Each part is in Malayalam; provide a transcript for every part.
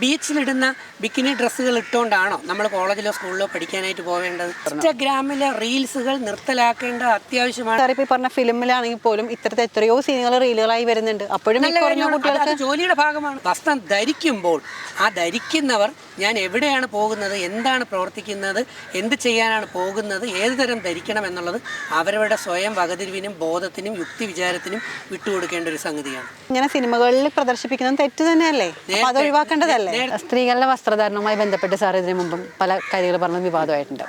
ബീച്ചിലിടുന്ന ബിക്കിനി ഡ്രസ്സുകൾ ഇട്ടുകൊണ്ടാണോ നമ്മൾ കോളേജിലോ സ്കൂളിലോ പഠിക്കാനായിട്ട് പോവേണ്ടത്? ഇൻസ്റ്റാഗ്രാമിലെ റീൽസുകൾ നിർത്തലാക്കേണ്ട അത്യാവശ്യമാണ്. ഇപ്പോൾ പറഞ്ഞ ഫിലിമിലാണെങ്കിൽ പോലും ഇത്തരത്തിൽ എത്രയോ സീനുകൾ റീലുകളായി വരുന്നുണ്ട്. അപ്പോഴും കുട്ടികൾക്ക് ജോലിയുടെ ഭാഗമാണ്. വസ്ത്രം ധരിക്കുമ്പോൾ ആ ധരിക്കുന്നവർ ഞാൻ എവിടെയാണ് പോകുന്നത്, എന്താണ് പ്രവർത്തിക്കുന്നത്, എന്ത് ചെയ്യാനാണ് പോകുന്നത്, ഏത് തരം ധരിക്കണം എന്നുള്ളത് അവരവരുടെ സ്വയം വകതിരിവിനും ബോധത്തിനും യുക്തി വിചാരത്തിനും വിട്ടുകൊടുക്കേണ്ട ഒരു സംഗതിയാണ്. ഇങ്ങനെ സിനിമകളിൽ പ്രദർശിപ്പിക്കുന്നത് തെറ്റ് തന്നെയല്ലേ? അത് ഒഴിവാക്കേണ്ടതല്ലേ? സ്ത്രീകളുടെ വസ്ത്രധാരണവുമായി ബന്ധപ്പെട്ട് സാർ ഇതിനു മുമ്പും പല കാര്യങ്ങൾ പറഞ്ഞ വിവാദമായിട്ടുണ്ട്.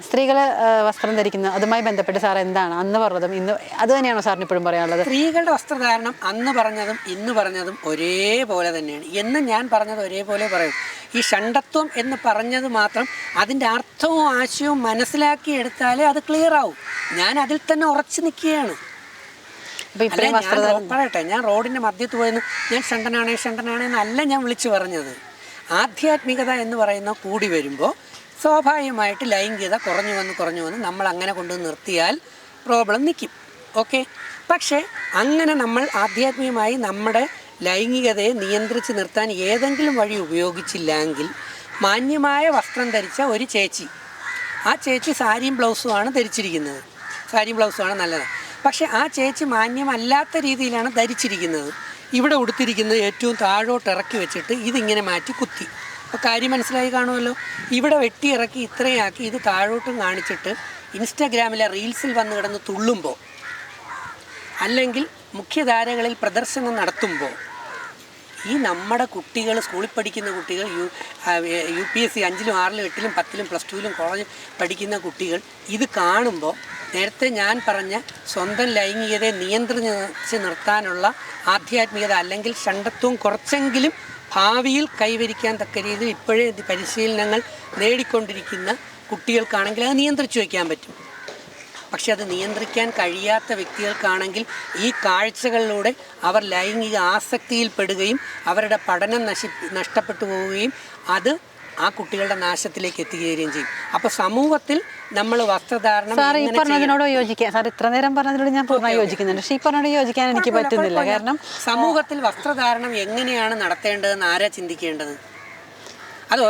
സ്ത്രീകൾ വസ്ത്രം ധരിക്കുന്ന അതുമായി ബന്ധപ്പെട്ട് സാർ എന്താണ് അന്ന് പറഞ്ഞതും ഇന്ന് അത് തന്നെയാണോ സാറിന് ഇപ്പോഴും പറയാനുള്ളത്? സ്ത്രീകളുടെ വസ്ത്രധാരണം അന്ന് പറഞ്ഞതും ഇന്ന് പറഞ്ഞതും ഒരേപോലെ തന്നെയാണ്. എന്നും ഞാൻ പറഞ്ഞത് ഒരേപോലെ പറയും. ഈ ഷണ്ടത്വം എന്ന് പറഞ്ഞത് മാത്രം അതിൻ്റെ അർത്ഥവും ആശയവും മനസ്സിലാക്കി എടുത്താലേ അത് ക്ലിയർ ആവും. ഞാൻ അതിൽ തന്നെ ഉറച്ചു നിൽക്കുകയാണ്. പറയട്ടെ, ഞാൻ റോഡിൻ്റെ മധ്യത്ത് പോയെന്ന് ഞാൻ ഷണ്ടനാണേന്നല്ല ഞാൻ വിളിച്ചു പറഞ്ഞത്. ആധ്യാത്മികത എന്ന് പറയുന്ന കൂടി വരുമ്പോൾ സ്വാഭാവികമായിട്ട് ലൈംഗികത കുറഞ്ഞു വന്ന് നമ്മൾ അങ്ങനെ കൊണ്ട് നിർത്തിയാൽ പ്രോബ്ലം നിൽക്കും. ഓക്കെ, പക്ഷേ അങ്ങനെ നമ്മൾ ആധ്യാത്മികമായി നമ്മുടെ ലൈംഗികതയെ നിയന്ത്രിച്ച് നിർത്താൻ ഏതെങ്കിലും വഴി ഉപയോഗിച്ചില്ലെങ്കിൽ മാന്യമായ വസ്ത്രം ധരിച്ച ഒരു ചേച്ചി, ആ ചേച്ചി സാരിയും ബ്ലൗസുമാണ് ധരിച്ചിരിക്കുന്നത്, സാരിയും ബ്ലൗസുമാണ് നല്ലത്. പക്ഷേ ആ ചേച്ചി മാന്യമല്ലാത്ത രീതിയിലാണ് ധരിച്ചിരിക്കുന്നത്. ഇവിടെ ഉടുത്തിരിക്കുന്നത് ഏറ്റവും താഴോട്ട് ഇറക്കി വെച്ചിട്ട് ഇതിങ്ങനെ മാറ്റി കുത്തി. അപ്പോൾ കാര്യം മനസ്സിലായി കാണുമല്ലോ. ഇവിടെ വെട്ടിയിറക്കി ഇത്രയാക്കി ഇത് താഴോട്ടും കാണിച്ചിട്ട് ഇൻസ്റ്റാഗ്രാമിലെ റീൽസിൽ വന്ന് കിടന്ന് തുള്ളുമ്പോൾ, അല്ലെങ്കിൽ മുഖ്യധാരകളിൽ പ്രദർശനം നടത്തുമ്പോൾ ഈ നമ്മുടെ കുട്ടികൾ, സ്കൂളിൽ പഠിക്കുന്ന കുട്ടികൾ, UPSC 5ലും 6ലും 8ലും 10ലും +2ലും കോളേജിൽ പഠിക്കുന്ന കുട്ടികൾ ഇത് കാണുമ്പോൾ നേരത്തെ ഞാൻ പറഞ്ഞ സ്വന്തം ലൈംഗികതയെ നിയന്ത്രിച്ച് നിർത്താനുള്ള ആധ്യാത്മികത അല്ലെങ്കിൽ ഷണ്ടത്വം കുറച്ചെങ്കിലും ഭാവിയിൽ കൈവരിക്കാൻ തക്ക രീതിയിൽ ഇപ്പോഴേ പരിശീലനങ്ങൾ നേടിക്കൊണ്ടിരിക്കുന്ന കുട്ടികൾക്കാണെങ്കിൽ അത് നിയന്ത്രിച്ചു വയ്ക്കാൻ പറ്റും. പക്ഷെ അത് നിയന്ത്രിക്കാൻ കഴിയാത്ത വ്യക്തികൾക്കാണെങ്കിൽ ഈ കാഴ്ചകളിലൂടെ അവർ ലൈംഗിക ആസക്തിയിൽപ്പെടുകയും അവരുടെ പഠനം നഷ്ടപ്പെട്ടു പോവുകയും അത് ആ കുട്ടികളുടെ നാശത്തിലേക്ക് എത്തിക്കുകയും ചെയ്യും. അപ്പോൾ സമൂഹത്തിൽ നമ്മൾ വസ്ത്രധാരണം പറഞ്ഞതിനോട് യോജിക്കാൻ സാർ ഇത്ര നേരം പറഞ്ഞതിനോട് ഞാൻ പൂർണ്ണമായി യോജിക്കുന്നുണ്ട്. പക്ഷേ ഈ പറഞ്ഞോട് യോജിക്കാൻ എനിക്ക് പറ്റുന്നില്ല. കാരണം സമൂഹത്തിൽ വസ്ത്രധാരണം എങ്ങനെയാണ് നടത്തേണ്ടതെന്ന് ആരാ ചിന്തിക്കേണ്ടത്? അത്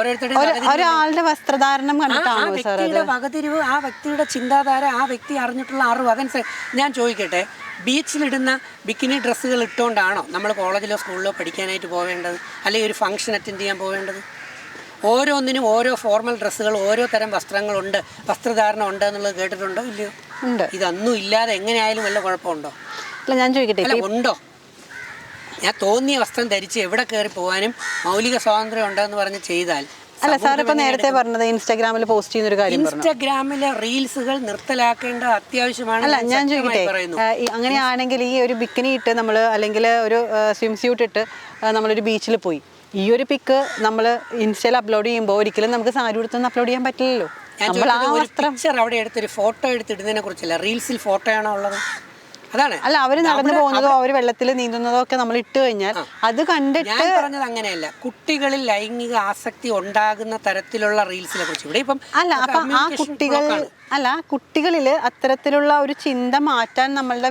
ഒരാളുടെ വസ്ത്രധാരണം കണ്ടിട്ടാണ് വ്യക്തിയുടെ വകതിരിവ്, ആ വ്യക്തിയുടെ ചിന്താധാര, ആ വ്യക്തി അറിഞ്ഞിട്ടുള്ള അറിവ് അതനുസരിച്ച്. ഞാൻ ചോദിക്കട്ടെ, ബീച്ചിലിടുന്ന ബിക്കിനി ഡ്രസ്സുകൾ ഇട്ടുകൊണ്ടാണോ നമ്മൾ കോളേജിലോ സ്കൂളിലോ പഠിക്കാനായിട്ട് പോവേണ്ടത്, അല്ലെങ്കിൽ ഒരു ഫംഗ്ഷൻ അറ്റൻഡ് ചെയ്യാൻ പോവേണ്ടത്? ഓരോന്നിനും ഓരോ ഫോർമൽ ഡ്രസ്സുകൾ, ഓരോ തരം വസ്ത്രങ്ങളുണ്ട്, വസ്ത്രധാരണം ഉണ്ട് എന്നുള്ളത് കേട്ടിട്ടുണ്ടോ? ഇല്ലയോ? ഉണ്ട്. ഇതൊന്നും ഇല്ലാതെ എങ്ങനെയായാലും വല്ല കുഴപ്പമുണ്ടോ? അല്ല, ഞാൻ ചോദിക്കട്ടെ, ഉണ്ടോ? ഞാൻ തോന്നിയ വസ്ത്രം ധരിച്ച് എവിടെ കയറി പോകാനും മൗലിക സ്വാതന്ത്ര്യം ഉണ്ടെന്ന് പറഞ്ഞ് ചെയ്താൽ. അല്ല സാർ, ഇപ്പൊ നേരത്തെ പറഞ്ഞത് ഇൻസ്റ്റാഗ്രാമിൽ പോസ്റ്റ് ചെയ്യുന്ന ഒരു കാര്യം, ഇൻസ്റ്റാഗ്രാമിലെ റീൽസുകൾ നിർത്തലാക്കേണ്ട അത്യാവശ്യമാണ്. അല്ല, ഞാൻ ചോദിക്കട്ടെ, അങ്ങനെയാണെങ്കിൽ ഈ ഒരു ബിക്കിനി ഇട്ട് നമ്മൾ, അല്ലെങ്കിൽ ഒരു സ്വിം സ്യൂട്ട് ഇട്ട് നമ്മളൊരു ബീച്ചിൽ പോയി, ഈ ഒരു പിക്ക് നമ്മൾ ഇൻസ്റ്റയിൽ അപ്ലോഡ് ചെയ്യുമ്പോൾ ഒരിക്കലും നമുക്ക് സാരി ഉടുത്തൊന്നും അപ്ലോഡ് ചെയ്യാൻ പറ്റില്ലല്ലോ. അവിടെ എടുത്തൊരു ഫോട്ടോ എടുത്തിടുന്നതിനെ കുറിച്ചല്ല, റീൽസിൽ ഫോട്ടോയാണോ ഉള്ളത്? അതാണ്. അല്ല, അവര് നടന്നു പോകുന്നതോ അവര് വെള്ളത്തിൽ നീന്തുന്നതോ ഒക്കെ നമ്മൾ ഇട്ട് കഴിഞ്ഞാൽ അത് കണ്ടിട്ട്. ഞാൻ പറഞ്ഞത് അങ്ങനെയല്ല, കുട്ടികളിൽ ലൈംഗിക ആസക്തി ഉണ്ടാകുന്ന തരത്തിലുള്ള റീൽസിനെ കുറിച്ച്. ഇവിടെ ഇപ്പം കുട്ടികളിൽ അത്തരത്തിലുള്ള ഒരു ചിന്ത മാറ്റാൻ നമ്മളുടെ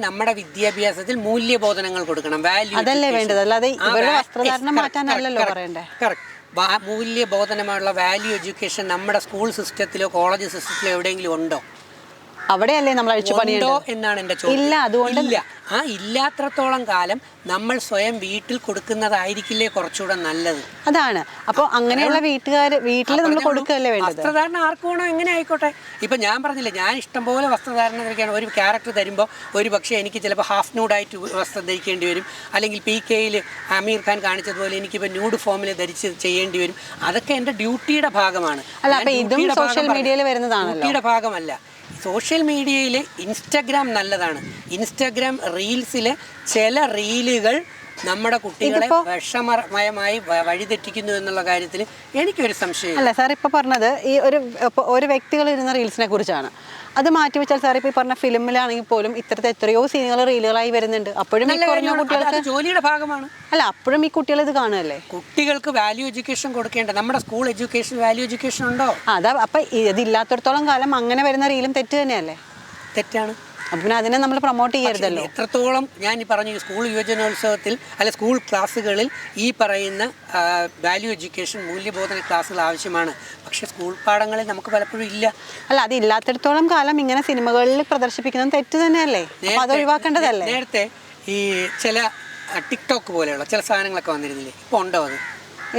നമ്മുടെ വിദ്യാഭ്യാസത്തിൽ മൂല്യബോധനങ്ങൾ കൊടുക്കണം, വാല്യൂ. അതല്ലേ വേണ്ടത്, അല്ലാതെ ഇവരുടെ വസ്ത്രധാരണം മാറ്റാനല്ലല്ലോ പറയണ്ടേ. മൂല്യബോധനമുള്ള വാല്യൂ എഡ്യൂക്കേഷൻ നമ്മുടെ സ്കൂൾ സിസ്റ്റത്തിലോ കോളേജ് സിസ്റ്റത്തിലോ എവിടെയെങ്കിലും ഉണ്ടോ? അവിടെയല്ലേ നമ്മൾ അഴിച്ചുപണിയുണ്ടോ എന്നാണ് എൻ്റെ ചോദ്യം. ഇല്ല, അതുകൊണ്ടില്ല. ആ ഇല്ലാത്രത്തോളം കാലം നമ്മൾ സ്വയം വീട്ടിൽ കൊടുക്കുന്നതായിരിക്കില്ലേ കുറച്ചുകൂടെ നല്ലത്? അതാണ്. അപ്പോൾ അങ്ങനെയുള്ള വീട്ടിൽ നമ്മൾ കൊടുക്കുകയല്ലേ വേണ്ടത്. വസ്ത്രധാരണം ആർക്ക് വേണോ എങ്ങനെ ആയിക്കോട്ടെ. ഇപ്പം ഞാൻ പറഞ്ഞില്ലേ, ഞാൻ ഇഷ്ടംപോലെ വസ്ത്രധാരണം ധരിക്കുകയാണ്. ഒരു ക്യാരക്ടർ തരുമ്പോൾ ഒരു പക്ഷേ എനിക്ക് ചിലപ്പോൾ ഹാഫ് ന്യൂഡായിട്ട് വസ്ത്രം ധരിക്കേണ്ടി വരും, അല്ലെങ്കിൽ PKയിൽ അമീർ ഖാൻ കാണിച്ചതുപോലെ എനിക്കിപ്പോൾ ന്യൂഡ് ഫോമിൽ ധരിച്ച് ചെയ്യേണ്ടി വരും. അതൊക്കെ എൻ്റെ ഡ്യൂട്ടിയുടെ ഭാഗമാണ്. അല്ല, അപ്പോൾ ഇതും സോഷ്യൽ മീഡിയയിൽ വരുന്നതാണ്, ഡ്യൂട്ടിയുടെ ഭാഗമല്ല. സോഷ്യൽ മീഡിയയിൽ ഇൻസ്റ്റഗ്രാം നല്ലതാണ്. ഇൻസ്റ്റഗ്രാം റീൽസിലെ ചില റീലുകൾ നമ്മുടെ കുട്ടികളെ വിഷമയമായി വഴിതെറ്റിക്കുന്നു എന്നുള്ള കാര്യത്തിൽ എനിക്കൊരു സംശയം. അല്ല സാർ, ഇപ്പോൾ പറഞ്ഞത് ഈ ഒരു വ്യക്തികൾ ഇരുന്ന റീൽസിനെ കുറിച്ചാണ്. അത് മാറ്റിവെച്ചാൽ സാർ ഇപ്പോൾ ഈ പറഞ്ഞ ഫിലിമിലാണെങ്കിൽ പോലും ഇത്തരത്തിൽ എത്രയോ സീനുകൾ റീലുകളായി വരുന്നുണ്ട്. അപ്പോഴും കുട്ടികൾക്ക് ജോലിയുടെ ഭാഗമാണ്. അല്ല, അപ്പോഴും ഈ കുട്ടികൾ ഇത് കാണുകയല്ലേ. കുട്ടികൾക്ക് വാല്യൂ എഡ്യൂക്കേഷൻ കൊടുക്കേണ്ട നമ്മുടെ സ്കൂൾ എഡ്യൂക്കേഷൻ വാല്യൂ എഡ്യൂക്കേഷൻ ഉണ്ടോ? അതാ. അപ്പം ഇതില്ലാത്തടത്തോളം കാലം അങ്ങനെ വരുന്ന റീലും തെറ്റ് തന്നെയല്ലേ? തെറ്റാണ്. അപ്പം പിന്നെ അതിനെ നമ്മൾ പ്രൊമോട്ട് ചെയ്യരുതല്ലോ. എത്രത്തോളം ഞാൻ ഈ പറഞ്ഞു സ്കൂൾ യുവജനോത്സവത്തിൽ അല്ല സ്കൂൾ ക്ലാസ്സുകളിൽ ഈ പറയുന്ന വാല്യൂ എഡ്യൂക്കേഷൻ മൂല്യബോധന ക്ലാസ്സുകൾ ആവശ്യമാണ്. പക്ഷേ സ്കൂൾ പാഠങ്ങളിൽ നമുക്ക് പലപ്പോഴും ഇല്ല. അല്ല, അതില്ലാത്തിടത്തോളം കാലം ഇങ്ങനെ സിനിമകളിൽ പ്രദർശിപ്പിക്കുന്നത് തെറ്റ് തന്നെയല്ലേ? അത് ഒഴിവാക്കേണ്ടതല്ലേ? നേരത്തെ ഈ ചില ടിക്ടോക്ക് പോലെയുള്ള ചില സാധനങ്ങളൊക്കെ വന്നിരുന്നില്ലേ? ഇപ്പോൾ ഉണ്ടോ അത്?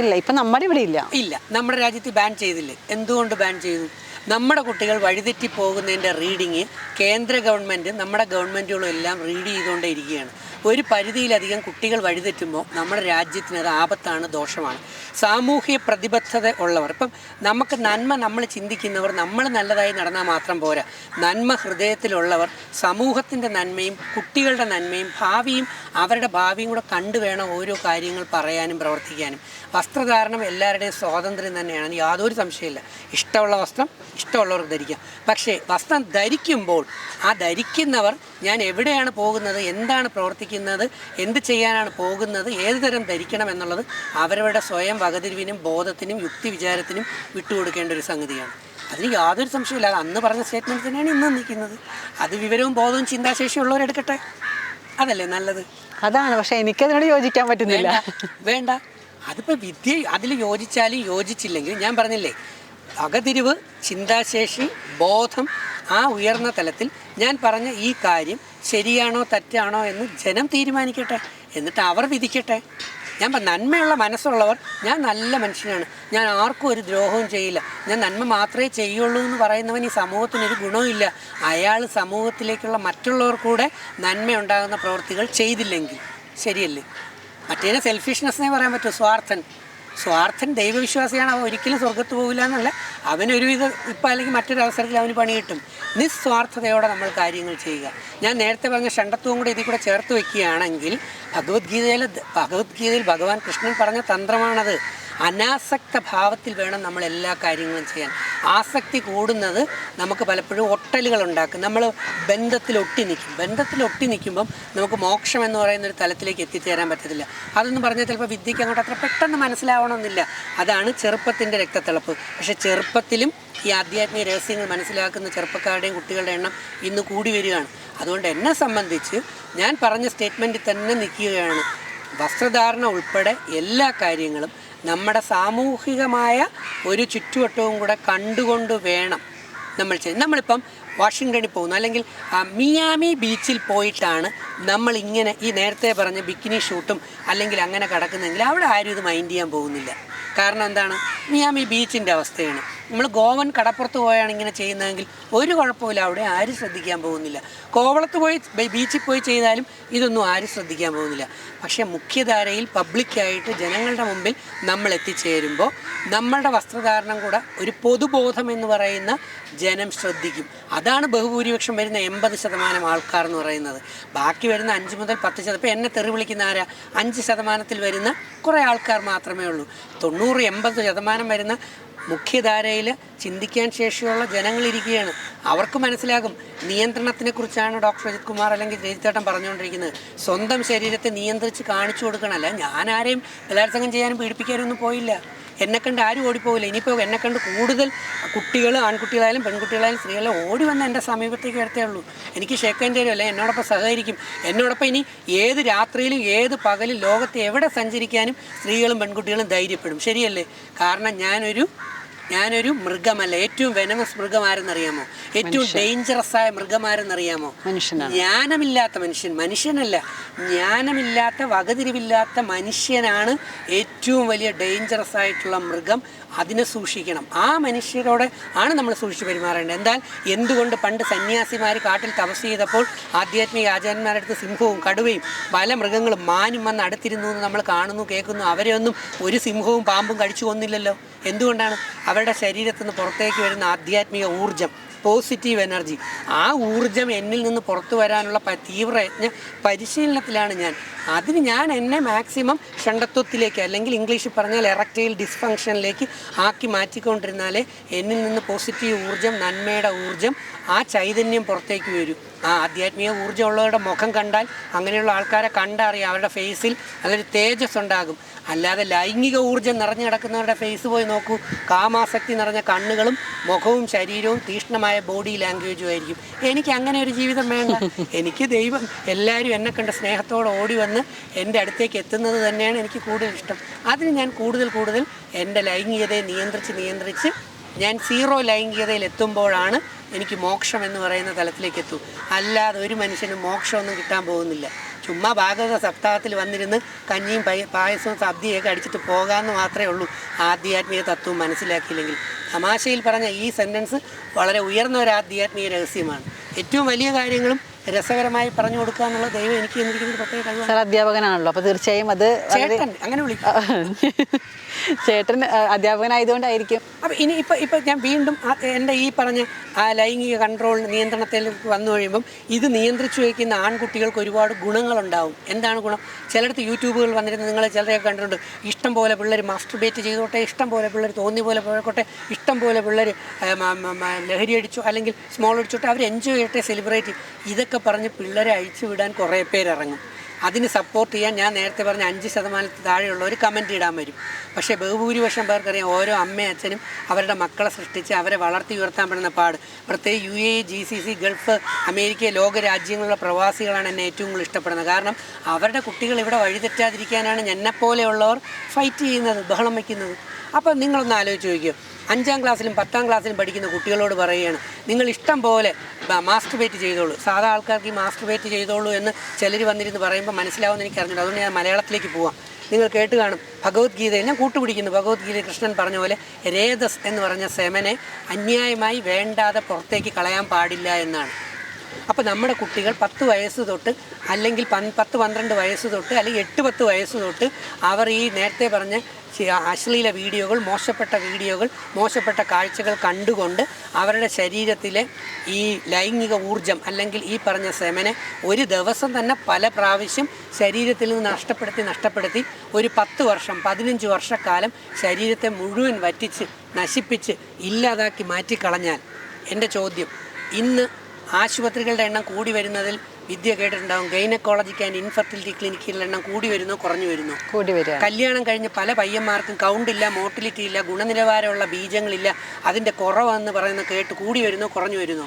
ഇല്ല, ഇപ്പം നമ്മുടെ ഇവിടെ ഇല്ല. നമ്മുടെ രാജ്യത്ത് ബാൻ ചെയ്തില്ലേ? എന്തുകൊണ്ട് ബാൻ ചെയ്തു? നമ്മുടെ കുട്ടികൾ വഴിതെറ്റി പോകുന്നതിൻ്റെ റീഡിങ് കേന്ദ്ര ഗവൺമെൻറ് നമ്മുടെ ഗവൺമെൻറ്റുകളും എല്ലാം റീഡ് ചെയ്തുകൊണ്ടേ ഇരിക്കുകയാണ്. ഒരു പരിധിയിലധികം കുട്ടികൾ വഴിതെറ്റുമ്പോൾ നമ്മുടെ രാജ്യത്തിന് അത് ആപത്താണ്, ദോഷമാണ്. സാമൂഹ്യ പ്രതിബദ്ധത ഉള്ളവർ, ഇപ്പം നമുക്ക് നന്മ നമ്മൾ ചിന്തിക്കുന്നവർ, നമ്മൾ നല്ലതായി നടന്നാൽ മാത്രം പോരാ. നന്മ ഹൃദയത്തിലുള്ളവർ സമൂഹത്തിൻ്റെ നന്മയും കുട്ടികളുടെ നന്മയും ഭാവിയും അവരുടെ ഭാവിയും കൂടെ കണ്ടു വേണം ഓരോ കാര്യങ്ങൾ പറയാനും പ്രവർത്തിക്കാനും. വസ്ത്രധാരണം എല്ലാവരുടെയും സ്വാതന്ത്ര്യം തന്നെയാണ്, യാതൊരു സംശയമില്ല. ഇഷ്ടമുള്ള വസ്ത്രം ഇഷ്ടമുള്ളവർക്ക് ധരിക്കാം. പക്ഷേ വസ്ത്രം ധരിക്കുമ്പോൾ ആ ധരിക്കുന്നവർ ഞാൻ എവിടെയാണ് പോകുന്നത്, എന്താണ് പ്രവർത്തിക്കുന്നത്, എന്ത് ചെയ്യാനാണ് പോകുന്നത്, ഏത് തരം ധരിക്കണം എന്നുള്ളത് അവരവരുടെ സ്വയം വകതിരിവിനും ബോധത്തിനും യുക്തി വിചാരത്തിനും വിട്ടുകൊടുക്കേണ്ട ഒരു സംഗതിയാണ്. അതിന് യാതൊരു സംശയമില്ല. അന്ന് പറഞ്ഞ സ്റ്റേറ്റ്മെൻറ്റ് തന്നെയാണ് ഇന്ന് നിൽക്കുന്നത്. അത് വിവരവും ബോധവും ചിന്താശേഷിയുള്ളവരെടുക്കട്ടെ, അതല്ലേ നല്ലത്? അതാണ്. പക്ഷേ എനിക്കതിനോട് യോജിക്കാൻ പറ്റുന്നില്ല. വേണ്ട, അതിപ്പോൾ വിദ്യ അതിൽ യോജിച്ചാലും യോജിച്ചില്ലെങ്കിലും ഞാൻ പറഞ്ഞില്ലേ, വകതിരിവ്, ചിന്താശേഷി, ബോധം, ആ ഉയർന്ന തലത്തിൽ ഞാൻ പറഞ്ഞ ഈ കാര്യം ശരിയാണോ തെറ്റാണോ എന്ന് ജനം തീരുമാനിക്കട്ടെ, എന്നിട്ട് അവർ വിധിക്കട്ടെ. ഞാൻ നന്മയുള്ള മനസ്സുള്ളവർ, ഞാൻ നല്ല മനുഷ്യനാണ്, ഞാൻ ആർക്കും ഒരു ദ്രോഹവും ചെയ്യില്ല, ഞാൻ നന്മ മാത്രമേ ചെയ്യുള്ളൂ എന്ന് പറയുന്നവൻ ഈ സമൂഹത്തിനൊരു ഗുണവുമില്ല. അയാൾ സമൂഹത്തിലേക്കുള്ള മറ്റുള്ളവർ കൂടെ നന്മയുണ്ടാകുന്ന പ്രവൃത്തികൾ ചെയ്തില്ലെങ്കിൽ ശരിയല്ലേ? മറ്റേനെ സെൽഫിഷ്നെസ്സേ പറയാൻ പറ്റൂ. സ്വാർത്ഥൻ ദൈവവിശ്വാസിയാണ്, അവൻ ഒരിക്കലും സ്വർഗത്ത് പോകില്ല എന്നല്ല. അവനൊരുവിധം ഇപ്പം അല്ലെങ്കിൽ മറ്റൊരു അവസരത്തിൽ അവന് പണി കിട്ടും. നിസ്വാർത്ഥതയോടെ നമ്മൾ കാര്യങ്ങൾ ചെയ്യുക. ഞാൻ നേരത്തെ പറഞ്ഞ ഷണ്ടത്വവും കൂടെ ഇതിൽ കൂടെ ചേർത്ത് വയ്ക്കുകയാണെങ്കിൽ ഭഗവത്ഗീതയിൽ ഭഗവാൻ കൃഷ്ണൻ പറഞ്ഞ തന്ത്രമാണത്. അനാസക്ത ഭാവത്തിൽ വേണം നമ്മൾ എല്ലാ കാര്യങ്ങളും ചെയ്യാൻ. ആസക്തി കൂടുന്നത് നമുക്ക് പലപ്പോഴും ഒട്ടലുകൾ ഉണ്ടാക്കും. നമ്മൾ ബന്ധത്തിൽ ഒട്ടി നിൽക്കുമ്പം നമുക്ക് മോക്ഷം എന്ന് പറയുന്ന ഒരു തലത്തിലേക്ക് എത്തിച്ചേരാൻ പറ്റത്തില്ല. അതൊന്നും പറഞ്ഞാൽ ചിലപ്പോൾ വിദ്യയ്ക്ക് അങ്ങോട്ട് അത്ര പെട്ടെന്ന് മനസ്സിലാവണമെന്നില്ല. അതാണ് ചെറുപ്പത്തിൻ്റെ രക്തത്തിളപ്പ്. പക്ഷേ ചെറുപ്പത്തിലും ഈ ആധ്യാത്മിക രഹസ്യങ്ങൾ മനസ്സിലാക്കുന്ന ചെറുപ്പക്കാരുടെയും കുട്ടികളുടെ എണ്ണം ഇന്ന് കൂടി വരികയാണ്. അതുകൊണ്ട് എന്നെ സംബന്ധിച്ച് ഞാൻ പറഞ്ഞ സ്റ്റേറ്റ്മെൻറ്റിൽ തന്നെ നിൽക്കുകയാണ്. വസ്ത്രധാരണ ഉൾപ്പെടെ എല്ലാ കാര്യങ്ങളും നമ്മുടെ സാമൂഹികമായ ഒരു ചുറ്റുവട്ടവും കൂടെ കണ്ടുകൊണ്ട് വേണം നമ്മൾ ചെയ്യുന്നത്. നമ്മളിപ്പം വാഷിങ്ടണിൽ പോകുന്നു, അല്ലെങ്കിൽ മിയാമി ബീച്ചിൽ പോയിട്ടാണ് നമ്മളിങ്ങനെ ഈ നേരത്തെ പറഞ്ഞ ബിക്കിനി ഷൂട്ടും അല്ലെങ്കിൽ അങ്ങനെ കിടക്കുന്നെങ്കിൽ അവിടെ ആരും ഇത് മൈൻഡ് ചെയ്യാൻ പോകുന്നില്ല. കാരണം എന്താണ്? മിയാമി ബീച്ചിൻ്റെ അവസ്ഥയാണ്. നമ്മൾ ഗോവൻ കടപ്പുറത്ത് പോയാണ് ഇങ്ങനെ ചെയ്യുന്നതെങ്കിൽ ഒരു കുഴപ്പമില്ല, അവിടെ ആരും ശ്രദ്ധിക്കാൻ പോകുന്നില്ല. കോവളത്ത് പോയി ബീച്ചിൽ പോയി ചെയ്താലും ഇതൊന്നും ആരും ശ്രദ്ധിക്കാൻ പോകുന്നില്ല. പക്ഷേ മുഖ്യധാരയിൽ പബ്ലിക്കായിട്ട് ജനങ്ങളുടെ മുമ്പിൽ നമ്മൾ എത്തിച്ചേരുമ്പോൾ നമ്മളുടെ വസ്ത്രധാരണം കൂടെ ഒരു പൊതുബോധം എന്ന് പറയുന്ന ജനം ശ്രദ്ധിക്കും. അതാണ് ബഹുഭൂരിപക്ഷം വരുന്ന 80% ആൾക്കാർ എന്ന് പറയുന്നത്. ബാക്കി വരുന്ന 5 മുതൽ 10%, ഇപ്പോൾ എന്നെ തെറി വിളിക്കുന്ന ആരാ? 5% വരുന്ന കുറേ ആൾക്കാർ മാത്രമേ ഉള്ളൂ. 90-80% വരുന്ന മുഖ്യധാരയിൽ ചിന്തിക്കാൻ ശേഷിയുള്ള ജനങ്ങളിരിക്കുകയാണ്. അവർക്ക് മനസ്സിലാകും. നിയന്ത്രണത്തിനെക്കുറിച്ചാണ് ഡോക്ടർ അജിത് കുമാർ അല്ലെങ്കിൽ രജിത്തേട്ടൻ പറഞ്ഞുകൊണ്ടിരിക്കുന്നത്. സ്വന്തം ശരീരത്തെ നിയന്ത്രിച്ച് കാണിച്ചു കൊടുക്കണമല്ല. ഞാൻ ആരെയും ബലാത്സംഗം ചെയ്യാനും പീഡിപ്പിക്കാനും ഒന്നും പോയില്ല. എന്നെക്കണ്ട് ആരും ഓടിപ്പോവില്ല. ഇനിയിപ്പോൾ എന്നെക്കണ്ട് കൂടുതൽ കുട്ടികൾ, ആൺകുട്ടികളായാലും പെൺകുട്ടികളായാലും സ്ത്രീകളെ ഓടി വന്ന് എൻ്റെ സമീപത്തേക്ക് വരത്തേ ഉള്ളൂ. എനിക്ക് ഷേക്കൻ്റെ അല്ല, എന്നോടൊപ്പം സഹകരിക്കും. എന്നോടൊപ്പം ഇനി ഏത് രാത്രിയിലും ഏത് പകലും ലോകത്ത് എവിടെ സഞ്ചരിക്കാനും സ്ത്രീകളും പെൺകുട്ടികളും ധൈര്യപ്പെടും. ശരിയല്ലേ? കാരണം ഞാനൊരു മൃഗമല്ല. ഏറ്റവും വെനമസ് മൃഗമാരെന്നറിയാമോ? ഏറ്റവും ഡേഞ്ചറസ് ആയ മൃഗമാരെന്നറിയാമോ? ജ്ഞാനമില്ലാത്ത മനുഷ്യനല്ല, ജ്ഞാനമില്ലാത്ത വകതിരിവില്ലാത്ത മനുഷ്യനാണ് ഏറ്റവും വലിയ ഡേഞ്ചറസ് ആയിട്ടുള്ള മൃഗം. അതിനെ സൂക്ഷിക്കണം. ആ മനുഷ്യരോട് ആണ് നമ്മൾ സൂക്ഷിച്ച് പെരുമാറേണ്ടത്. എന്തുകൊണ്ട് പണ്ട് സന്യാസിമാർ കാട്ടിൽ തപസ് ചെയ്തപ്പോൾ ആധ്യാത്മിക ആചാര്യന്മാരുടെ അടുത്ത് സിംഹവും കടുവയും പല മൃഗങ്ങളും മാനും വന്ന് അടുത്തിരുന്നു എന്ന് നമ്മൾ കാണുന്നു, കേൾക്കുന്നു. അവരെ ഒന്നും ഒരു സിംഹവും പാമ്പും കഴിച്ചു കൊന്നില്ലല്ലോ. എന്തുകൊണ്ടാണ്? അവരുടെ ശരീരത്തിൽ നിന്ന് പുറത്തേക്ക് വരുന്ന ആധ്യാത്മിക ഊർജം, പോസിറ്റീവ് എനർജി, ആ ഊർജം എന്നിൽ നിന്ന് പുറത്തു വരാനുള്ള തീവ്രയജ്ഞ പരിശീലനത്തിലാണ് ഞാൻ. അതിന് ഞാൻ എന്നെ മാക്സിമം ഷണ്ടത്വത്തിലേക്ക്, അല്ലെങ്കിൽ ഇംഗ്ലീഷിൽ പറഞ്ഞാൽ എറക്റ്റൈൽ ഡിസ്ഫങ്ഷനിലേക്ക് ആക്കി മാറ്റിക്കൊണ്ടിരുന്നാലേ എന്നിൽ നിന്ന് പോസിറ്റീവ് ഊർജം, നന്മയുടെ ഊർജം, ആ ചൈതന്യം പുറത്തേക്ക് വരും. ആ ആധ്യാത്മിക ഊർജ്ജമുള്ളവരുടെ മുഖം കണ്ടാൽ, അങ്ങനെയുള്ള ആൾക്കാരെ കണ്ടറിയാം, അവരുടെ ഫേസിൽ നല്ലൊരു തേജസ് ഉണ്ടാകും. അല്ലാതെ ലൈംഗിക ഊർജ്ജം നിറഞ്ഞു കിടക്കുന്നവരുടെ ഫേസ് പോയി നോക്കൂ, കാമാസക്തി നിറഞ്ഞ കണ്ണുകളും മുഖവും ശരീരവും തീക്ഷ്ണമായ ബോഡി ലാംഗ്വേജും ആയിരിക്കും. എനിക്ക് അങ്ങനെ ഒരു ജീവിതം വേണ്ട. എനിക്ക് ദൈവം എല്ലാവരും എന്നെ കണ്ട് സ്നേഹത്തോടെ ഓടി വന്ന് എൻ്റെ അടുത്തേക്ക് എത്തുന്നത് തന്നെയാണ് എനിക്ക് കൂടുതൽ ഇഷ്ടം. അതിന് ഞാൻ കൂടുതൽ എൻ്റെ ലൈംഗികതയെ നിയന്ത്രിച്ച് ഞാൻ സീറോ ലൈംഗികതയിൽ എത്തുമ്പോഴാണ് എനിക്ക് മോക്ഷം എന്ന് പറയുന്ന തലത്തിലേക്ക് എത്തും. അല്ലാതെ ഒരു മനുഷ്യനും മോക്ഷമൊന്നും കിട്ടാൻ പോകുന്നില്ല. ചുമ്മാ ഭാഗവത സപ്താഹത്തിൽ വന്നിരുന്ന് കഞ്ഞിയും പായസവും സദ്യയൊക്കെ അടിച്ചിട്ട് പോകാമെന്ന് മാത്രമേ ഉള്ളൂ, ആധ്യാത്മിക തത്വം മനസ്സിലാക്കിയില്ലെങ്കിൽ. തമാശയിൽ പറഞ്ഞ ഈ സെൻറ്റൻസ് വളരെ ഉയർന്ന ഒരു ആധ്യാത്മിക രഹസ്യമാണ്. ഏറ്റവും വലിയ കാര്യങ്ങളും രസകരമായി പറഞ്ഞു കൊടുക്കുക എന്നുള്ള ദൈവം എനിക്ക് എന്നിരിക്കുന്ന പ്രത്യേക കഴിവാണ്. സാർ അധ്യാപകനാണല്ലോ, അപ്പോൾ തീർച്ചയായും അത് ചേട്ടൻ അങ്ങനെ വിളിക്കും. ചേട്ടൻ അധ്യാപകനായതുകൊണ്ടായിരിക്കും. അപ്പം ഇപ്പം ഞാൻ വീണ്ടും എൻ്റെ ഈ പറഞ്ഞ ആ ലൈംഗിക കൺട്രോൾ നിയന്ത്രണത്തിൽ വന്നു കഴിയുമ്പം ഇത് നിയന്ത്രിച്ചു വയ്ക്കുന്ന ആൺകുട്ടികൾക്ക് ഒരുപാട് ഗുണങ്ങളുണ്ടാവും. എന്താണ് ഗുണം? ചിലടത്ത് യൂട്യൂബുകൾ വന്നിരുന്ന് നിങ്ങൾ ചിലരെയൊക്കെ കണ്ടിട്ടുണ്ട്, ഇഷ്ടം പോലെ പിള്ളേർ മാസ്റ്റർബേറ്റ് ചെയ്തോട്ടെ, ഇഷ്ടം പോലെ പിള്ളേർ തോന്നി പോലെ പോയിക്കോട്ടെ, ഇഷ്ടം പോലെ പിള്ളേർ ലഹരി അടിച്ചോ അല്ലെങ്കിൽ സ്മോൾ അടിച്ചോട്ടെ, അവർ എൻജോയ് ചെയ്യട്ടെ, സെലിബ്രേറ്റ്. ഇതൊക്കെ പറഞ്ഞ് പിള്ളേരെ അഴിച്ചു വിടാൻ കുറേ പേരിറങ്ങും. അതിന് സപ്പോർട്ട് ചെയ്യാൻ ഞാൻ നേരത്തെ പറഞ്ഞ 5% താഴെയുള്ളവർ കമൻറ്റ് ഇടാൻ വരും. പക്ഷേ ബഹുഭൂരിപക്ഷം പേർക്കറിയാം ഓരോ അമ്മയും അച്ഛനും അവരുടെ മക്കളെ സൃഷ്ടിച്ച് അവരെ വളർത്തി ഉയർത്താൻ പെടുന്ന പാട്. പ്രത്യേകിച്ച് UAE, GCC, ഗൾഫ്, അമേരിക്ക, ലോക രാജ്യങ്ങളിലുള്ള പ്രവാസികളാണ് എന്നെ ഏറ്റവും കൂടുതൽ ഇഷ്ടപ്പെടുന്നത്. കാരണം അവരുടെ കുട്ടികൾ ഇവിടെ വഴിതെറ്റാതിരിക്കാനാണ് എന്നെപ്പോലെയുള്ളവർ ഫൈറ്റ് ചെയ്യുന്നത്, ബഹളം വയ്ക്കുന്നത്. അപ്പോൾ നിങ്ങളൊന്ന് ആലോചിച്ച് നോക്കിയോ, 5ാം ക്ലാസ്സിലും 10ാം ക്ലാസ്സിലും പഠിക്കുന്ന കുട്ടികളോട് പറയുകയാണ്, നിങ്ങൾ ഇഷ്ടം പോലെ മാസ്റ്റർബേറ്റ് ചെയ്തോളൂ. സാധാ ആൾക്കാർക്ക് ഈ മാസ്റ്റർബേറ്റ് ചെയ്തോളൂ എന്ന് ചിലർ വന്നിരുന്ന് പറയുമ്പോൾ മനസ്സിലാവുമെന്ന് എനിക്ക് അറിഞ്ഞിട്ടുണ്ട്. അതുകൊണ്ട് ഞാൻ മലയാളത്തിലേക്ക് പോവാം. നിങ്ങൾ കേട്ട് കാണും, ഭഗവത്ഗീതയിൽ ഞാൻ കൂട്ടുപിടിക്കുന്നു. ഭഗവത്ഗീതയിൽ കൃഷ്ണൻ പറഞ്ഞ പോലെ രേതസ് എന്ന് പറഞ്ഞ സെമനെ അന്യായമായി വേണ്ടാതെ പുറത്തേക്ക് കളയാൻ പാടില്ല എന്നാണ്. അപ്പോൾ നമ്മുടെ കുട്ടികൾ 10 വയസ്സ് തൊട്ട് അല്ലെങ്കിൽ 10-12 വയസ്സ് തൊട്ട് അല്ലെങ്കിൽ 8-10 വയസ്സ് തൊട്ട് അവർ ഈ നേരത്തെ പറഞ്ഞ അശ്ലീല വീഡിയോകൾ, മോശപ്പെട്ട വീഡിയോകൾ, മോശപ്പെട്ട കാഴ്ചകൾ കണ്ടുകൊണ്ട് അവരുടെ ശരീരത്തിലെ ഈ ലൈംഗിക ഊർജം അല്ലെങ്കിൽ ഈ പറഞ്ഞ സെമനെ ഒരു ദിവസം തന്നെ പല പ്രാവശ്യം ശരീരത്തിൽ നിന്ന് നഷ്ടപ്പെടുത്തി ഒരു 10 വർഷം 15 വർഷക്കാലം ശരീരത്തെ മുഴുവൻ വറ്റിച്ച് നശിപ്പിച്ച് ഇല്ലാതാക്കി മാറ്റിക്കളഞ്ഞാൽ, എൻ്റെ ചോദ്യം, ഇന്ന് ആശുപത്രികളുടെ എണ്ണം കൂടി വരുന്നതിൽ വിദ്യ കേട്ടിട്ടുണ്ടാകും. ഗൈനക്കോളജിക്ക് ആൻഡ് ഇൻഫെർട്ടിലിറ്റി ക്ലിനിക്കുകളുടെ എണ്ണം കൂടി വരുന്നോ കുറഞ്ഞു വരുന്നോ? കൂടി വരിക. കല്യാണം കഴിഞ്ഞ് പല പയ്യന്മാർക്കും കൗണ്ടില്ല, മോട്ടിലിറ്റി ഇല്ല, ഗുണനിലവാരമുള്ള ബീജങ്ങളില്ല, അതിൻ്റെ കുറവെന്ന് പറയുന്ന കേട്ട് കൂടി വരുന്നോ കുറഞ്ഞു വരുന്നോ?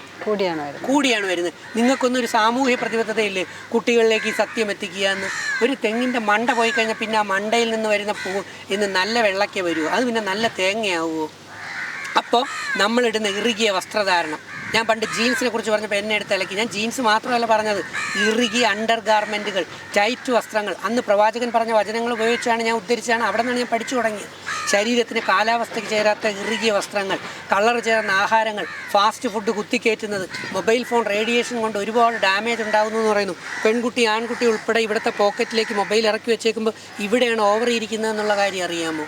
കൂടിയാണ് വരുന്നത്. നിങ്ങൾക്കൊന്നൊരു സാമൂഹ്യ പ്രതിബദ്ധതയില്ലേ കുട്ടികളിലേക്ക് ഈ സത്യം എത്തിക്കുക എന്ന്? ഒരു തെങ്ങിൻ്റെ മണ്ട പോയി കഴിഞ്ഞാൽ പിന്നെ ആ മണ്ടയിൽ നിന്ന് വരുന്ന പൂ ഇന്ന് നല്ല വെള്ളയ്ക്ക വരുമോ? അത് പിന്നെ നല്ല തേങ്ങയാവുമോ? അപ്പോൾ നമ്മളിടുന്ന ഇറുകിയ വസ്ത്രധാരണം, ഞാൻ പണ്ട് ജീൻസിനെ കുറിച്ച് പറഞ്ഞപ്പോൾ എന്നെ എടുത്ത് ഇലക്കി. ഞാൻ ജീൻസ് മാത്രമല്ല പറഞ്ഞത്, ഇറുകിയ അണ്ടർ ഗാർമെൻറ്റുകൾ, ടൈറ്റ് വസ്ത്രങ്ങൾ. അന്ന് പ്രവാചകൻ പറഞ്ഞ വചനങ്ങൾ ഉപയോഗിച്ചാണ് ഞാൻ ഉദ്ധരിച്ചാണ്, അവിടെ നിന്നാണ് ഞാൻ പഠിച്ചു തുടങ്ങിയത്. ശരീരത്തിന് കാലാവസ്ഥയ്ക്ക് ചേരാത്ത ഇറുകിയ വസ്ത്രങ്ങൾ, കളർ ചേർന്ന ആഹാരങ്ങൾ, ഫാസ്റ്റ് ഫുഡ് കുത്തിക്കയറ്റുന്നത്, മൊബൈൽ ഫോൺ റേഡിയേഷൻ കൊണ്ട് ഒരുപാട് ഡാമേജ് ഉണ്ടാകുന്നു എന്ന് പറയുന്നു. പെൺകുട്ടി ആൺകുട്ടി ഉൾപ്പെടെ ഇവിടുത്തെ പോക്കറ്റിലേക്ക് മൊബൈൽ ഇറക്കി വെച്ചേക്കുമ്പോൾ ഇവിടെയാണ് ഓവർ ഇരിക്കുന്നതെന്നുള്ള കാര്യം അറിയാമോ?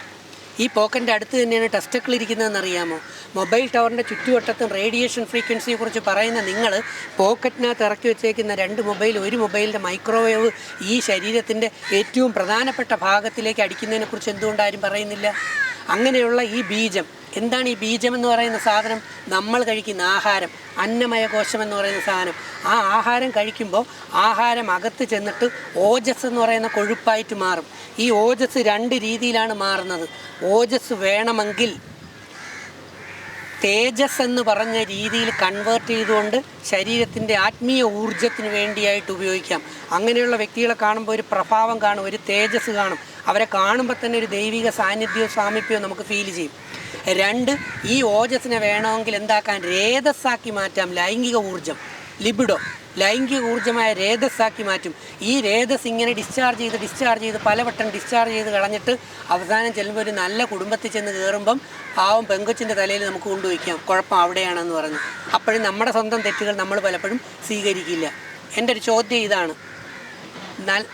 ഈ പോക്കറ്റിൻ്റെ അടുത്ത് തന്നെയാണ് ടെസ്റ്റക്കിൾ ഇരിക്കുന്നതെന്ന് അറിയാമോ? മൊബൈൽ ടവറിൻ്റെ ചുറ്റുവട്ടത്തും റേഡിയേഷൻ ഫ്രീക്വൻസിയെ കുറിച്ച് പറയുന്ന നിങ്ങൾ പോക്കറ്റിനകത്ത് ഇറക്കി വെച്ചേക്കുന്ന 2 മൊബൈൽ, ഒരു മൊബൈലിൻ്റെ മൈക്രോവേവ് ഈ ശരീരത്തിൻ്റെ ഏറ്റവും പ്രധാനപ്പെട്ട ഭാഗത്തിലേക്ക് അടിക്കുന്നതിനെക്കുറിച്ച് എന്തുകൊണ്ടാരും പറയുന്നില്ല? അങ്ങനെയുള്ള ഈ ബീജം, എന്താണ് ഈ ബീജം എന്ന് പറയുന്ന സാധനം? നമ്മൾ കഴിക്കുന്ന ആഹാരം, അന്നമയ കോശം എന്ന് പറയുന്ന സാധനം. ആ ആഹാരം കഴിക്കുമ്പോൾ ആഹാരം അകത്ത് ചെന്നിട്ട് ഓജസ് എന്ന് പറയുന്ന കൊഴുപ്പായിട്ട് മാറും. ഈ ഓജസ് 2 രീതിയിലാണ് മാറുന്നത്. ഓജസ് വേണമെങ്കിൽ തേജസ് എന്ന് പറഞ്ഞ രീതിയിൽ കൺവേർട്ട് ചെയ്തുകൊണ്ട് ശരീരത്തിൻ്റെ ആത്മീയ ഊർജത്തിന് വേണ്ടിയായിട്ട് ഉപയോഗിക്കാം. അങ്ങനെയുള്ള വ്യക്തികളെ കാണുമ്പോൾ ഒരു പ്രഭാവം കാണും, ഒരു തേജസ് കാണും. അവരെ കാണുമ്പോൾ തന്നെ ഒരു ദൈവിക സാന്നിധ്യവും സാമീപ്യവും നമുക്ക് ഫീൽ ചെയ്യും. 2, ഈ ഓജസ്സിനെ വേണമെങ്കിൽ എന്താക്കാൻ, രേതസ്സാക്കി മാറ്റാം. ലൈംഗിക ഊർജം, ലിബിഡോ, ലൈംഗിക ഊർജ്ജമായ രേതസ്സാക്കി മാറ്റും. ഈ രേതസ് ഇങ്ങനെ ഡിസ്ചാർജ് ചെയ്ത് പലവട്ടം ഡിസ്ചാർജ് ചെയ്ത് കളഞ്ഞിട്ട് അവസാനം ചെല്ലുമ്പോൾ ഒരു നല്ല കുടുംബത്തിൽ ചെന്ന് കയറുമ്പം പാവം പെങ്കൊച്ചിൻ്റെ തലയിൽ നമുക്ക് കൊണ്ടുവയ്ക്കാം, കുഴപ്പം അവിടെയാണെന്ന് പറഞ്ഞു. അപ്പോഴും നമ്മുടെ സ്വന്തം തെറ്റുകൾ നമ്മൾ പലപ്പോഴും സ്വീകരിക്കില്ല. എൻ്റെ ഒരു ചോദ്യം ഇതാണ്,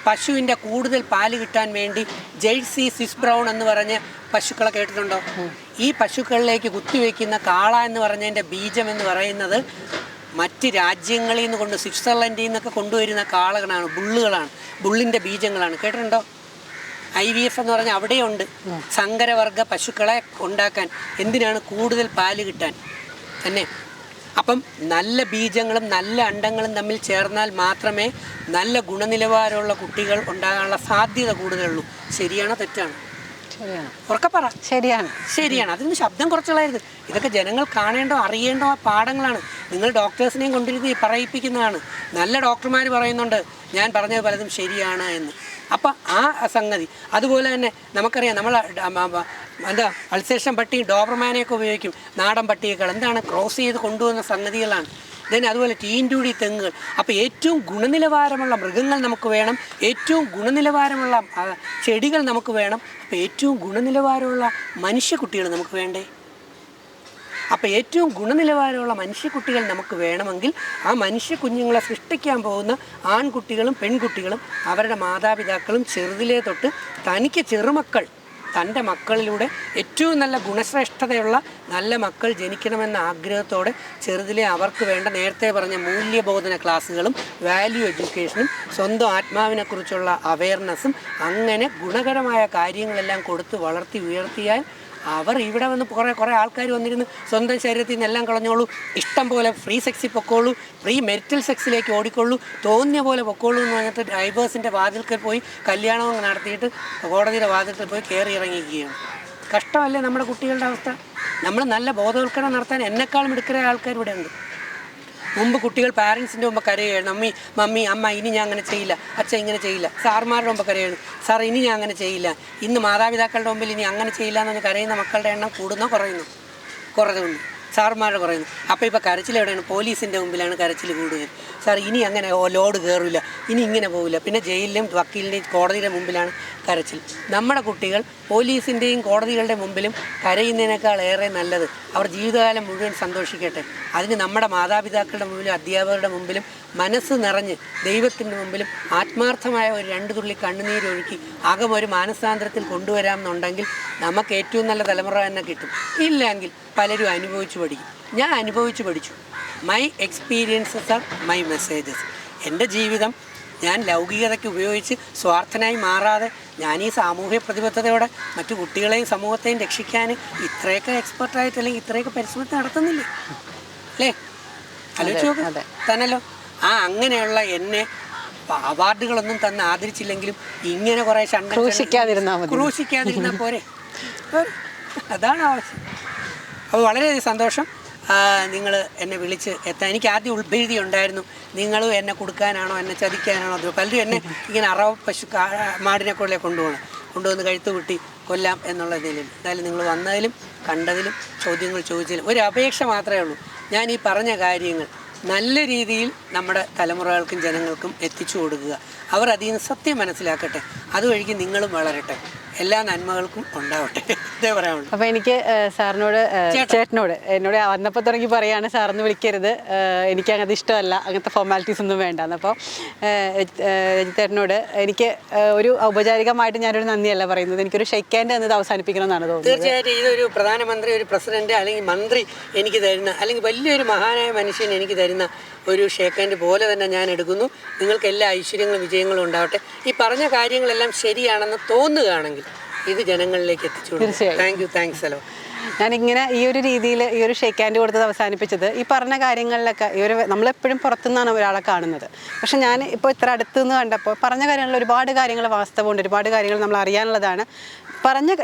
പശുവിൻ്റെ കൂടുതൽ പാല് കിട്ടാൻ വേണ്ടി ജേഴ്സി, സ്വിസ് ബ്രൗൺ എന്ന് പറഞ്ഞ പശുക്കളെ കേട്ടിട്ടുണ്ടോ? ഈ പശുക്കളിലേക്ക് കുത്തിവെക്കുന്ന കാള എന്ന് പറഞ്ഞതിൻ്റെ ബീജം എന്ന് പറയുന്നത് മറ്റ് രാജ്യങ്ങളിൽ നിന്ന് കൊണ്ട്, സ്വിറ്റ്സർലൻഡിൽ നിന്നൊക്കെ കൊണ്ടുവരുന്ന കാളകളാണ്, ബുള്ളുകളാണ്, ബുള്ളിൻ്റെ ബീജങ്ങളാണ്. കേട്ടിട്ടുണ്ടോ? IVF എന്ന് പറഞ്ഞാൽ അവിടെയുണ്ട്. സങ്കരവർഗ പശുക്കളെ ഉണ്ടാക്കാൻ. എന്തിനാണ്? കൂടുതൽ പാല് കിട്ടാൻ തന്നെ. അപ്പം നല്ല ബീജങ്ങളും നല്ല അണ്ടങ്ങളും തമ്മിൽ ചേർന്നാൽ മാത്രമേ നല്ല ഗുണനിലവാരമുള്ള കുട്ടികൾ ഉണ്ടാകാനുള്ള സാധ്യത കൂടുതലുള്ളൂ. ശരിയാണോ തെറ്റാണ്? ശരിയാണ്. ഉറക്കപ്പറ. ശരിയാണ്. ശരിയാണ്. അതിന് ശബ്ദം കുറച്ചുള്ളായിരുന്നു. ഇതൊക്കെ ജനങ്ങൾ കാണേണ്ടോ അറിയേണ്ടോ പാഠങ്ങളാണ്. നിങ്ങൾ ഡോക്ടേഴ്സിനെയും കൊണ്ടിരുന്ന് പറയിപ്പിക്കുന്നതാണ്. നല്ല ഡോക്ടർമാർ പറയുന്നുണ്ട് ഞാൻ പറഞ്ഞത് പലതും ശരിയാണ് എന്ന്. അപ്പം ആ സംഗതി അതുപോലെ തന്നെ നമുക്കറിയാം. നമ്മൾ എന്താ അൾസേഷൻ പട്ടി ഡോബർമാനെയൊക്കെ ഉപയോഗിക്കും. നാടൻ പട്ടിയേക്കാൾ എന്താണ് ക്രോസ് ചെയ്ത് കൊണ്ടുവന്ന സംഗതികളാണ്. അതുപോലെ ടീൻറ്റൂടി തെങ്ങുകൾ. അപ്പോൾ ഏറ്റവും ഗുണനിലവാരമുള്ള മൃഗങ്ങൾ നമുക്ക് വേണം, ഏറ്റവും ഗുണനിലവാരമുള്ള ചെടികൾ നമുക്ക് വേണം. അപ്പോൾ ഏറ്റവും ഗുണനിലവാരമുള്ള മനുഷ്യക്കുട്ടികൾ നമുക്ക് വേണ്ടേ? അപ്പോൾ ഏറ്റവും ഗുണനിലവാരമുള്ള മനുഷ്യക്കുട്ടികൾ നമുക്ക് വേണമെങ്കിൽ ആ മനുഷ്യ കുഞ്ഞുങ്ങളെ സൃഷ്ടിക്കാൻ പോകുന്ന ആൺകുട്ടികളും പെൺകുട്ടികളും അവരുടെ മാതാപിതാക്കളും ചെറുതിലേ തൊട്ട് തനിക്ക് ചെറുമക്കൾ തൻ്റെ മക്കളിലൂടെ ഏറ്റവും നല്ല ഗുണശ്രേഷ്ഠതയുള്ള നല്ല മക്കൾ ജനിക്കണമെന്ന ആഗ്രഹത്തോടെ ചെറുതിലെ അവർക്ക് വേണ്ട നേരത്തെ പറഞ്ഞ മൂല്യബോധന ക്ലാസ്സുകളും വാല്യൂ എഡ്യൂക്കേഷനും സ്വന്തം ആത്മാവിനെക്കുറിച്ചുള്ള അവയർനെസ്സും അങ്ങനെ ഗുണകരമായ കാര്യങ്ങളെല്ലാം കൊടുത്ത് വളർത്തി ഉയർത്തിയാൽ അവർ ഇവിടെ വന്ന് കുറേ ആൾക്കാർ വന്നിരുന്ന് സ്വന്തം ശരീരത്തിൽ നിന്നെല്ലാം കളഞ്ഞോളൂ, ഇഷ്ടം പോലെ ഫ്രീ സെക്സിൽ പൊക്കോളൂ, ഫ്രീ മെരിറ്റൽ സെക്സിലേക്ക് ഓടിക്കൊള്ളൂ, തോന്നിയ പോലെ പൊക്കോളൂ എന്ന് പറഞ്ഞിട്ട് ഡൈവേഴ്സിൻ്റെ വാതിൽക്കൽ പോയി കല്യാണവും നടത്തിയിട്ട് കോടതിയുടെ വാതിൽക്കൽ പോയി കയറി ഇറങ്ങിയിരിക്കുകയാണ്. കഷ്ടമല്ലേ നമ്മുടെ കുട്ടികളുടെ അവസ്ഥ? നമ്മൾ നല്ല ബോധവൽക്കരണം നടത്താൻ എന്നെക്കാളും എടുക്കുന്ന ആൾക്കാർ ഇവിടെ ഉണ്ട്. മുമ്പ് കുട്ടികൾ പാരൻസിൻ്റെ മുമ്പ് കരയുകയാണ്, മമ്മി അമ്മ ഇനി ഞാൻ അങ്ങനെ ചെയ്യില്ല, അച്ഛൻ ഇങ്ങനെ ചെയ്യില്ല. സാർമാരുടെ മുമ്പ് കരയാണ്, സാർ ഇനി ഞാൻ അങ്ങനെ ചെയ്യില്ല. ഇന്ന് മാതാപിതാക്കളുടെ മുമ്പിൽ ഇനി അങ്ങനെ ചെയ്യില്ല എന്ന് കരയുന്ന മക്കളുടെ എണ്ണം കൂടുന്നോ കുറയുന്നു? സാർമാരുടെ കുറയുന്നു. അപ്പോൾ ഇപ്പോൾ കരച്ചിൽ എവിടെയാണ്? പോലീസിൻ്റെ മുമ്പിലാണ് കരച്ചിൽ കൂടുതൽ. സാർ ഇനി അങ്ങനെ ലോഡ് കയറില്ല, ഇനി ഇങ്ങനെ പോകില്ല. പിന്നെ ജയിലിലും വക്കീലിൻ്റെയും കോടതിയുടെ മുമ്പിലാണ് കരച്ചിൽ. നമ്മുടെ കുട്ടികൾ പോലീസിൻ്റെയും കോടതികളുടെ മുമ്പിലും കരയുന്നതിനേക്കാൾ ഏറെ നല്ലത് അവർ ജീവിതകാലം മുഴുവൻ സന്തോഷിക്കട്ടെ. അതിന് നമ്മുടെ മാതാപിതാക്കളുടെ മുമ്പിലും അധ്യാപകരുടെ മുമ്പിലും മനസ്സ് നിറഞ്ഞ് ദൈവത്തിൻ്റെ മുമ്പിലും ആത്മാർത്ഥമായ ഒരു 2 തുള്ളി കണ്ണുനീരൊഴുക്കി അകമൊരു മാനസാന്തരത്തിൽ കൊണ്ടുവരാമെന്നുണ്ടെങ്കിൽ നമുക്ക് ഏറ്റവും നല്ല തലമുറ തന്നെ കിട്ടും. ഇല്ലെങ്കിൽ പലരും അനുഭവിച്ചു പഠിക്കും. ഞാൻ അനുഭവിച്ചു പഠിച്ചു. My experiences are my messages. എൻ്റെ ജീവിതം ഞാൻ ലൗകികതയ്ക്ക് ഉപയോഗിച്ച് സ്വാർത്ഥനായി മാറാതെ ഞാൻ ഈ സാമൂഹ്യ പ്രതിബദ്ധതയോടെ മറ്റു കുട്ടികളെയും സമൂഹത്തെയും രക്ഷിക്കാൻ ഇത്രയൊക്കെ എക്സ്പെർട്ടായിട്ട് അല്ലെങ്കിൽ ഇത്രയൊക്കെ പരിശ്രമത്തെ നടത്തുന്നില്ലേ? അല്ലേ? ആലോചിച്ച് നോക്ക് തന്നല്ലോ. അങ്ങനെയുള്ള എന്നെ അവാർഡുകളൊന്നും തന്ന് ആദരിച്ചില്ലെങ്കിലും ഇങ്ങനെ കുറേ ക്രൂശിക്കാതിരുന്നാൽ പോരെ? അതാണ് ആവശ്യം. അപ്പോൾ വളരെയധികം സന്തോഷം നിങ്ങൾ എന്നെ വിളിച്ച് എത്താൻ. എനിക്ക് ആദ്യം ഉൾഭീതി ഉണ്ടായിരുന്നു, നിങ്ങളും എന്നെ കൊടുക്കാനാണോ എന്നെ ചതിക്കാനാണോ? അത് പലരും എന്നെ ഇങ്ങനെ അറവ് പശു മാടിനെ കൊള്ളേ കൊണ്ടുവന്ന് കഴുത്ത് കുട്ടി കൊല്ലാം എന്നുള്ള നിലയിൽ. എന്തായാലും നിങ്ങൾ വന്നതിലും കണ്ടതിലും ചോദ്യങ്ങൾ ചോദിച്ചതിലും ഒരു അപേക്ഷ മാത്രമേ ഉള്ളൂ. ഞാൻ ഈ പറഞ്ഞ കാര്യങ്ങൾ നല്ല രീതിയിൽ നമ്മുടെ തലമുറകൾക്കും ജനങ്ങൾക്കും എത്തിച്ചു കൊടുക്കുക. അവർ അതിൽ നിന്ന് സത്യം മനസ്സിലാക്കട്ടെ. അതുവഴിക്ക് നിങ്ങളും വളരട്ടെ. എല്ലാ നന്മകൾക്കും ഉണ്ടാവട്ടെ. ഇതേ പറയാനുള്ളൂ. അപ്പോൾ എനിക്ക് സാറിനോട് ചേട്ടനോട് എന്നോട് വന്നപ്പോൾ തുടങ്ങി പറയാണ് സാറിന് വിളിക്കരുത്, എനിക്ക് അങ്ങനത്തെ ഇഷ്ടമല്ല, അങ്ങനത്തെ ഫോർമാലിറ്റീസ് ഒന്നും വേണ്ടെന്ന്. അപ്പോൾ ചേട്ടനോട് എനിക്ക് ഒരു ഔപചാരികമായിട്ട് ഞാനൊരു നന്ദിയല്ല പറയുന്നത്, എനിക്കൊരു ഷെയ്ക്ക് ഹാൻഡ് എന്നത് അവസാനിപ്പിക്കണമെന്നാണ് തോന്നുന്നത്. തീർച്ചയായിട്ടും ഇതൊരു പ്രധാനമന്ത്രി, ഒരു പ്രസിഡന്റ് അല്ലെങ്കിൽ മന്ത്രി എനിക്ക് തരുന്ന, അല്ലെങ്കിൽ വലിയൊരു മഹാനായ മനുഷ്യൻ എനിക്ക് തരുന്ന ഒരു ഷേക്ക് ഹാൻഡ് പോലെ തന്നെ ഞാൻ എടുക്കുന്നു. നിങ്ങൾക്ക് എല്ലാ ഐശ്വര്യങ്ങളും വിജയങ്ങളും ഉണ്ടാവട്ടെ. ഈ പറഞ്ഞ കാര്യങ്ങളെല്ലാം ശരിയാണെന്ന് തോന്നുകയാണെങ്കിൽ ഇത് ജനങ്ങളിലേക്ക് എത്തിച്ചു. Thank you. താങ്ക്സ് അല്ലോ. ഞാനിങ്ങനെ ഈ ഒരു രീതിയിൽ ഈ ഒരു ഷേക്ക് ഹാൻഡ് കൊടുത്തത് അവസാനിപ്പിച്ചത് ഈ പറഞ്ഞ കാര്യങ്ങളിലൊക്കെ നമ്മളെപ്പോഴും പുറത്തുനിന്നാണ് ഒരാളെ കാണുന്നത്. പക്ഷെ ഞാൻ ഇപ്പോൾ ഇത്ര അടുത്തുനിന്ന് കണ്ടപ്പോൾ പറഞ്ഞ കാര്യങ്ങളിൽ ഒരുപാട് കാര്യങ്ങൾ വാസ്തവമുണ്ട്, ഒരുപാട് കാര്യങ്ങൾ നമ്മൾ അറിയാനുള്ളതാണ്.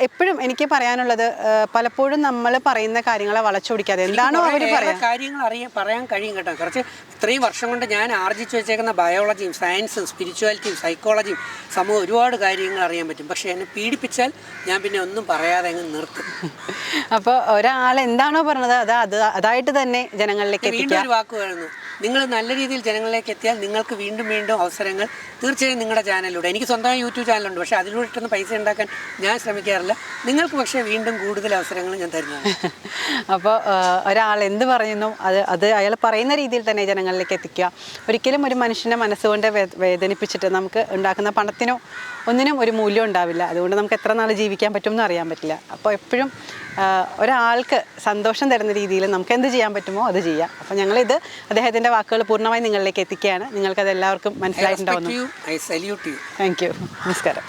എപ്പോഴും എനിക്ക് പറയാനുള്ളത്, പലപ്പോഴും നമ്മൾ പറയുന്ന കാര്യങ്ങളെ വളച്ചൊടിക്കാതെ എന്താണോ അവർ പറയാൻ കഴിയും കേട്ടോ. കുറച്ച് ഇത്രയും വർഷം കൊണ്ട് ഞാൻ ആർജിച്ചു വെച്ചേക്കുന്ന ബയോളജിയും സയൻസും സ്പിരിച്വാലിറ്റിയും സൈക്കോളജിയും സമൂഹം ഒരുപാട് കാര്യങ്ങൾ അറിയാൻ പറ്റും. പക്ഷെ എന്നെ പീഡിപ്പിച്ചാൽ ഞാൻ പിന്നെ ഒന്നും പറയാതെ അങ്ങ് നിർത്തും. അപ്പോൾ ഒരാൾ എന്താണോ പറഞ്ഞത് അതായിട്ട് തന്നെ ജനങ്ങളിലേക്ക് വീണ്ടും ഒരു വാക്ക് പറയുന്നു. നിങ്ങൾ നല്ല രീതിയിൽ ജനങ്ങളിലേക്ക് എത്തിയാൽ നിങ്ങൾക്ക് വീണ്ടും വീണ്ടും അവസരങ്ങൾ തീർച്ചയായും നിങ്ങളുടെ ചാനലിലൂടെ. എനിക്ക് സ്വന്തമായി യൂട്യൂബ് ചാനലുണ്ട്, പക്ഷേ അതിലൂടെ ഇട്ടൊന്നും പൈസ ഉണ്ടാക്കാൻ ഞാൻ ശ്രമിക്കാറില്ല. നിങ്ങൾക്ക് പക്ഷേ വീണ്ടും കൂടുതൽ അവസരങ്ങൾ ഞാൻ തരുന്നതാണ്. അപ്പോൾ ഒരാൾ എന്ത് പറയുന്നു അത് അയാൾ പറയുന്ന രീതിയിൽ തന്നെ ജനങ്ങളിലേക്ക് എത്തിക്കുക. ഒരിക്കലും ഒരു മനുഷ്യനെ മനസ്സുകൊണ്ട് വേദനിപ്പിച്ചിട്ട് നമുക്ക് ഉണ്ടാക്കുന്ന പണത്തിനോ ഒന്നിനും ഒരു മൂല്യം ഉണ്ടാവില്ല. അതുകൊണ്ട് നമുക്ക് എത്ര നാൾ ജീവിക്കാൻ പറ്റുമെന്ന് അറിയാൻ പറ്റില്ല. അപ്പോൾ എപ്പോഴും ഒരാൾക്ക് സന്തോഷം തരുന്ന രീതിയിൽ നമുക്ക് എന്ത് ചെയ്യാൻ പറ്റുമോ അത് ചെയ്യാം. അപ്പോൾ ഞങ്ങളിത് അദ്ദേഹത്തിൻ്റെ വാക്കുകൾ പൂർണ്ണമായി നിങ്ങളിലേക്ക് എത്തിക്കുകയാണ്. നിങ്ങൾക്കത് എല്ലാവർക്കും മനസ്സിലായിട്ടുണ്ടാവുന്നു. I salute you. Thank you. നമസ്കാരം.